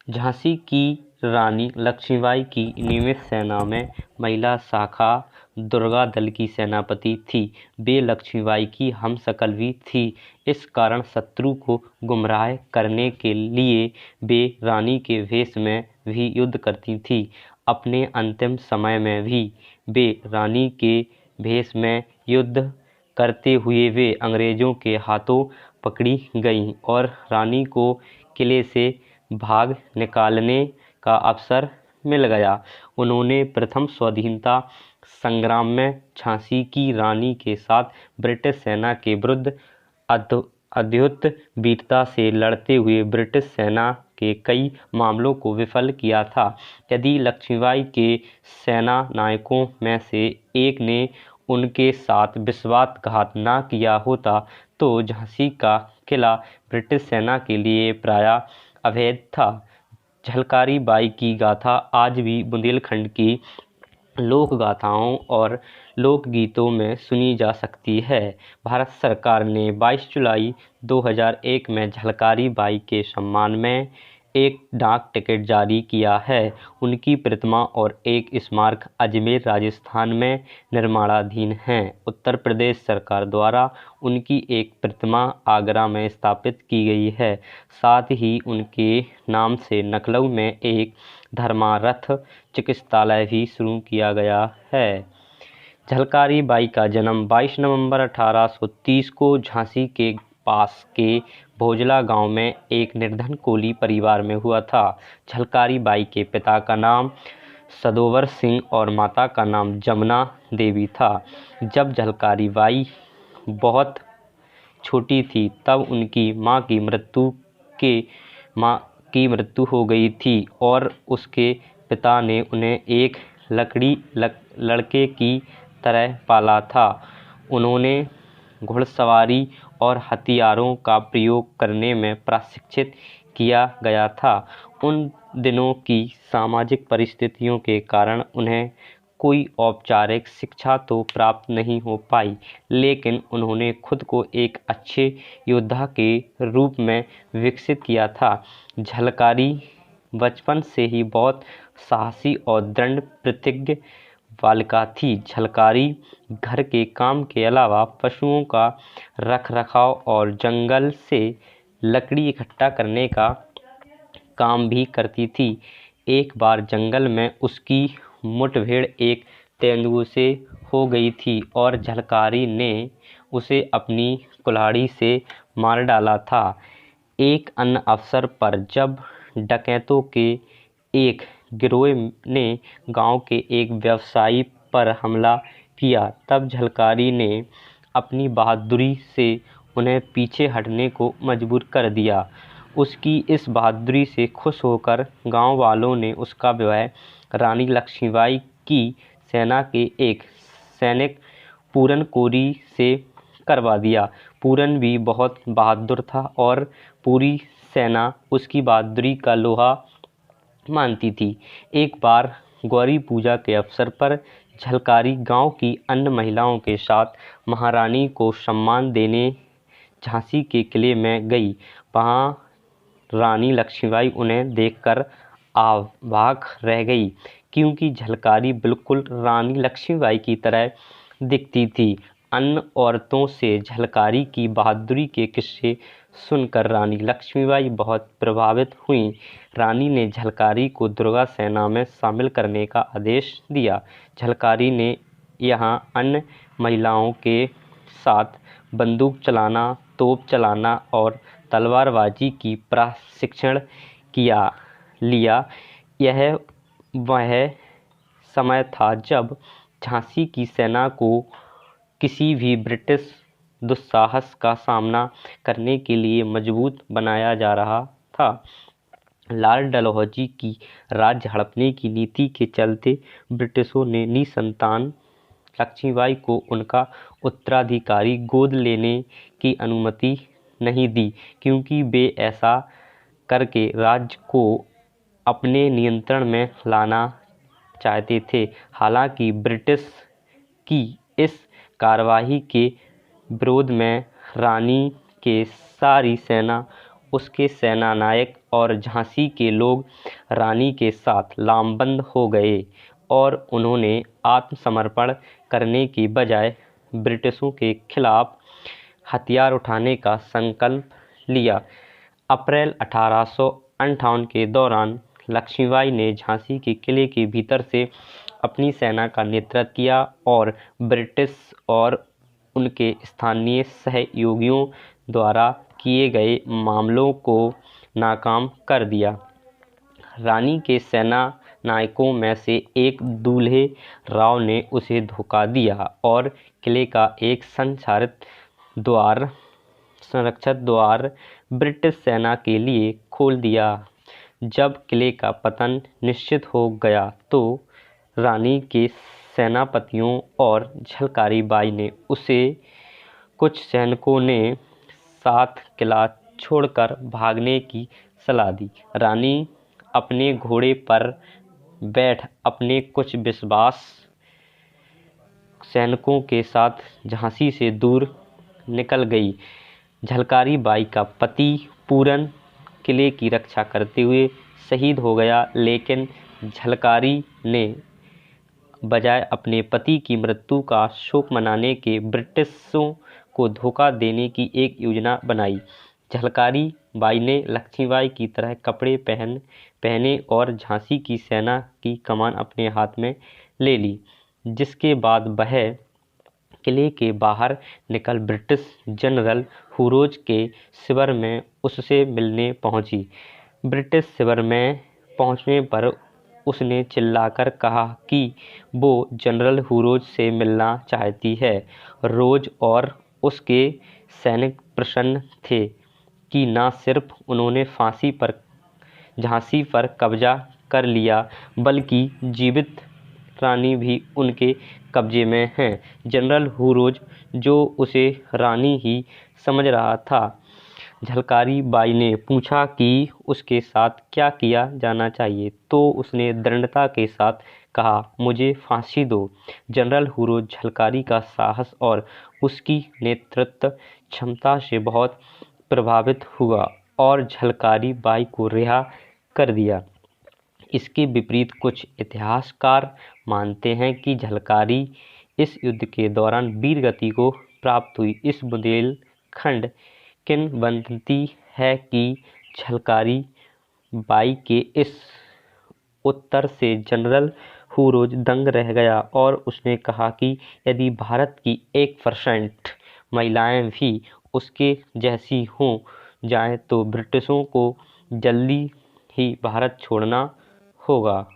झांसी की रानी लक्ष्मीबाई की नियमित सेना में महिला शाखा दुर्गा दल की सेनापति थी। वे लक्ष्मीबाई की हमशक्ल भी थी। इस कारण शत्रु को गुमराह करने के लिए वे रानी के वेश में भी युद्ध करती थीं। अपने अंतिम समय में भी वे रानी के वेश में युद्ध करते हुए वे अंग्रेजों के हाथों पकड़ी गईं और रानी को किले से भाग निकालने का अवसर मिल गया। उन्होंने प्रथम स्वाधीनता संग्राम में झांसी की रानी के साथ ब्रिटिश सेना के विरुद्ध अद्भुत वीरता से लड़ते हुए ब्रिटिश सेना के कई मामलों को विफल किया था। यदि लक्ष्मीबाई के सेना नायकों में से एक ने उनके साथ विश्वासघात न किया होता तो झांसी का किला ब्रिटिश सेना के लिए प्रायः अवैध था। झलकारी बाई की गाथा आज भी बुंदेलखंड की लोक गाथाओं और लोकगीतों में सुनी जा सकती है। भारत सरकार ने 22 जुलाई 2001 में झलकारी बाई के सम्मान में एक डाक टिकट जारी किया है। उनकी प्रतिमा और एक स्मारक अजमेर राजस्थान में निर्माणाधीन है। उत्तर प्रदेश सरकार द्वारा उनकी एक प्रतिमा आगरा में स्थापित की गई है। साथ ही उनके नाम से लखनऊ में एक धर्मारथ चिकित्सालय भी शुरू किया गया है। झलकारी बाई का जन्म 22 नवंबर 1830 को झांसी के पास के भोजला गांव में एक निर्धन कोली परिवार में हुआ था। झलकारी बाई के पिता का नाम सदोवर सिंह और माता का नाम जमुना देवी था। जब झलकारी बाई बहुत छोटी थी तब उनकी मां की मृत्यु हो गई थी और उसके पिता ने उन्हें एक लड़के की तरह पाला था। उन्होंने घुड़सवारी और हथियारों का प्रयोग करने में प्रशिक्षित किया गया था। उन दिनों की सामाजिक परिस्थितियों के कारण उन्हें कोई औपचारिक शिक्षा तो प्राप्त नहीं हो पाई, लेकिन उन्होंने खुद को एक अच्छे योद्धा के रूप में विकसित किया था। झलकारी बचपन से ही बहुत साहसी और दृढ़ प्रतिज्ञ बालिका थी। झलकारी घर के काम के अलावा पशुओं का रखरखाव और जंगल से लकड़ी इकट्ठा करने का काम भी करती थी। एक बार जंगल में उसकी मुठभेड़ एक तेंदुए से हो गई थी और झलकारी ने उसे अपनी कुल्हाड़ी से मार डाला था। एक अन्य अवसर पर जब डकैतों के एक गिरोह ने गांव के एक व्यवसायी पर हमला किया तब झलकारी ने अपनी बहादुरी से उन्हें पीछे हटने को मजबूर कर दिया। उसकी इस बहादुरी से खुश होकर गांव वालों ने उसका विवाह रानी लक्ष्मीबाई की सेना के एक सैनिक पूरन कोरी से करवा दिया। पूरन भी बहुत बहादुर था और पूरी सेना उसकी बहादुरी का लोहा मानती थी। एक बार गौरी पूजा के अवसर पर झलकारी गांव की अन्य महिलाओं के साथ महारानी को सम्मान देने झांसी के किले में गई। वहां रानी लक्ष्मीबाई उन्हें देखकर अवाक रह गई, क्योंकि झलकारी बिल्कुल रानी लक्ष्मीबाई की तरह दिखती थी। अन्य औरतों से झलकारी की बहादुरी के किस्से सुनकर रानी लक्ष्मीबाई बहुत प्रभावित हुईं। रानी ने झलकारी को दुर्गा सेना में शामिल करने का आदेश दिया। झलकारी ने यहाँ अन्य महिलाओं के साथ बंदूक चलाना, तोप चलाना और तलवारबाजी की प्रशिक्षण लिया। यह वह समय था जब झांसी की सेना को किसी भी ब्रिटिश दुस्साहस का सामना करने के लिए मजबूत बनाया जा रहा था। लाल डलहौजी की राज्य हड़पने की नीति के चलते ब्रिटिशों ने निसंतान लक्ष्मीबाई को उनका उत्तराधिकारी गोद लेने की अनुमति नहीं दी, क्योंकि वे ऐसा करके राज्य को अपने नियंत्रण में लाना चाहते थे। हालांकि ब्रिटिश की इस कार्रवाई के विरोध में रानी के सारी सेना उसके सेनानायक और झांसी के लोग रानी के साथ लामबंद हो गए और उन्होंने आत्मसमर्पण करने की बजाय ब्रिटिशों के खिलाफ हथियार उठाने का संकल्प लिया। अप्रैल 1858 के दौरान लक्ष्मीबाई ने झांसी के किले के भीतर से अपनी सेना का नेतृत्व किया और ब्रिटिश और उनके स्थानीय सहयोगियों द्वारा किए गए मामलों को नाकाम कर दिया। रानी के सेना नायकों में से एक दूल्हे राव ने उसे धोखा दिया और किले का एक संरक्षित द्वार ब्रिटिश सेना के लिए खोल दिया। जब किले का पतन निश्चित हो गया तो रानी के सेनापतियों और झलकारी बाई ने उसे कुछ सैनिकों ने साथ किला छोड़कर भागने की सलाह दी। रानी अपने घोड़े पर बैठ अपने कुछ विश्वास सैनिकों के साथ झांसी से दूर निकल गई। झलकारी बाई का पति पूरन किले की रक्षा करते हुए शहीद हो गया, लेकिन झलकारी ने बजाय अपने पति की मृत्यु का शोक मनाने के ब्रिटिशों को धोखा देने की एक योजना बनाई। झलकारी बाई ने लक्ष्मीबाई की तरह कपड़े पहने और झांसी की सेना की कमान अपने हाथ में ले ली, जिसके बाद वह किले के बाहर निकल ब्रिटिश जनरल हुरोज के शिविर में उससे मिलने पहुंची। ब्रिटिश शिविर में पहुंचने पर उसने चिल्लाकर कहा कि वो जनरल हुरोज से मिलना चाहती है। रोज और उसके सैनिक प्रसन्न थे कि न सिर्फ उन्होंने झांसी पर कब्जा कर लिया, बल्कि जीवित रानी भी उनके कब्जे में है। जनरल हुरोज, जो उसे रानी ही समझ रहा था, झलकारी बाई ने पूछा कि उसके साथ क्या किया जाना चाहिए, तो उसने दृढ़ता के साथ कहा, मुझे फांसी दो। जनरल हुरोज झलकारी का साहस और उसकी नेतृत्व क्षमता से बहुत प्रभावित हुआ और झलकारी बाई को रिहा कर दिया। इसके विपरीत कुछ इतिहासकार मानते हैं कि झलकारी इस युद्ध के दौरान वीरगति को प्राप्त हुई। इस बुंदेलखंड किंवदंती है कि झलकारी बाई के इस उत्तर से जनरल हुरोज दंग रह गया और उसने कहा कि यदि भारत की 1% महिलाएं भी उसके जैसी हो जाएं तो ब्रिटिशों को जल्दी ही भारत छोड़ना होगा।